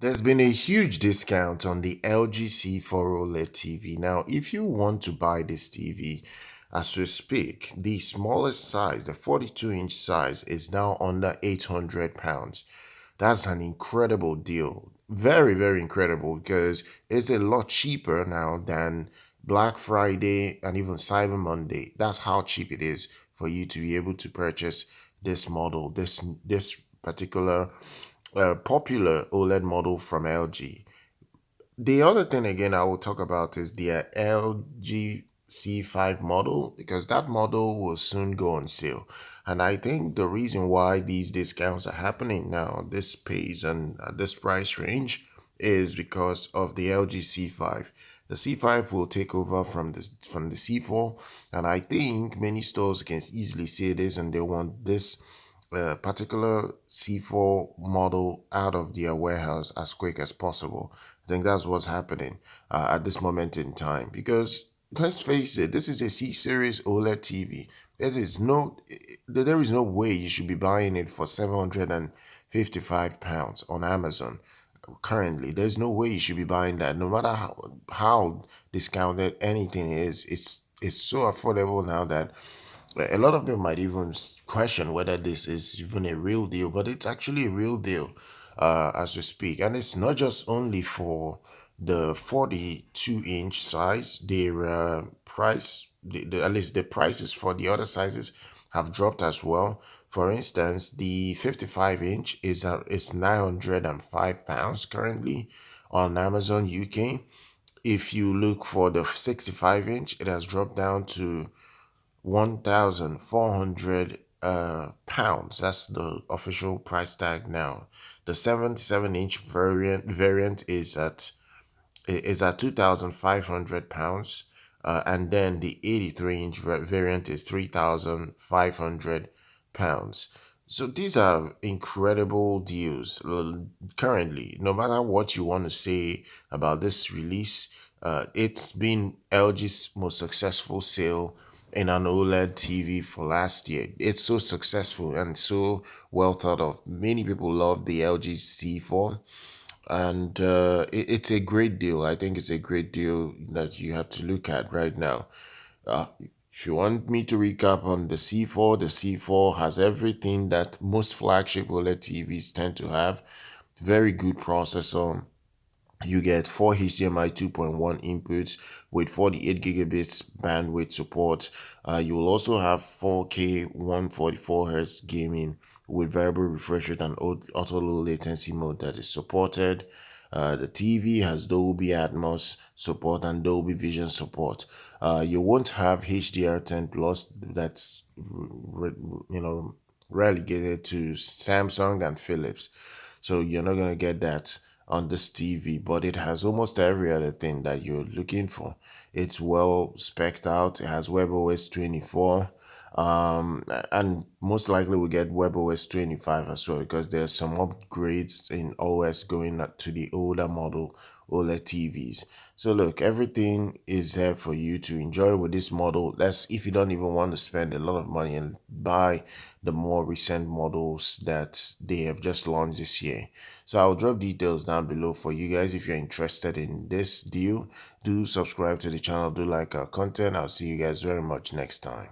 There's been a huge discount on the LG C4 OLED TV. Now, if you want to buy this TV, as we speak, the smallest size, the 42-inch size, is now under £800. That's an incredible deal. Very, very incredible because it's a lot cheaper now than Black Friday and even Cyber Monday. That's how cheap it is for you to be able to purchase this model, this particular popular OLED model from LG. The other thing again I will talk about is the LG C5 model because that model will soon go on sale. And I think the reason why these discounts are happening now, this pace and at this price range, is because of the LG C5. The C5 will take over from the C4, and I think many stores can easily say this and they want this particular C4 model out of their warehouse as quick as possible. I think that's what's happening at this moment in time because let's face it, this is a C series OLED TV. There is no way you should be buying it for £755 on Amazon. Currently, there's no way you should be buying that. No matter how discounted anything is, it's so affordable now that a lot of people might even question whether this is even a real deal, but it's actually a real deal as we speak. And it's not just only for the 42-inch size. Their at least the prices for the other sizes have dropped as well. For instance, the 55-inch is £905 currently on Amazon UK. If you look for the 65-inch, it has dropped down to 1,400 pounds. That's the official price tag now. The 77-inch variant is at 2,500 pounds, and then the 83-inch variant is 3,500 pounds. So these are incredible deals. Currently, no matter what you want to say about this release, it's been LG's most successful sale in an OLED TV for last year. It's so successful and so well thought of. Many people love the LG C4, and it's a great deal. I think it's a great deal that you have to look at right now. If you want me to recap on the C4 has everything that most flagship OLED TVs tend to have. Very good processor. You get 4 HDMI 2.1 inputs with 48 gigabits bandwidth support. You will also have 4K 144 Hz gaming with variable refresh rate and auto low latency mode that is supported. The TV has Dolby Atmos support and Dolby Vision support. You won't have HDR10 Plus that's relegated to Samsung and Philips. So you're not going to get that on this TV, but it has almost every other thing that you're looking for. It's well spec'd out. It has WebOS 24. And most likely we get WebOS 25 as well because there's some upgrades in OS going up to the older model OLED TVs. So look, everything is there for you to enjoy with this model. That's if you don't even want to spend a lot of money and buy the more recent models that they have just launched this year. So I'll drop details down below for you guys if you're interested in this deal. Do subscribe to the channel, do like our content. I'll see you guys very much next time.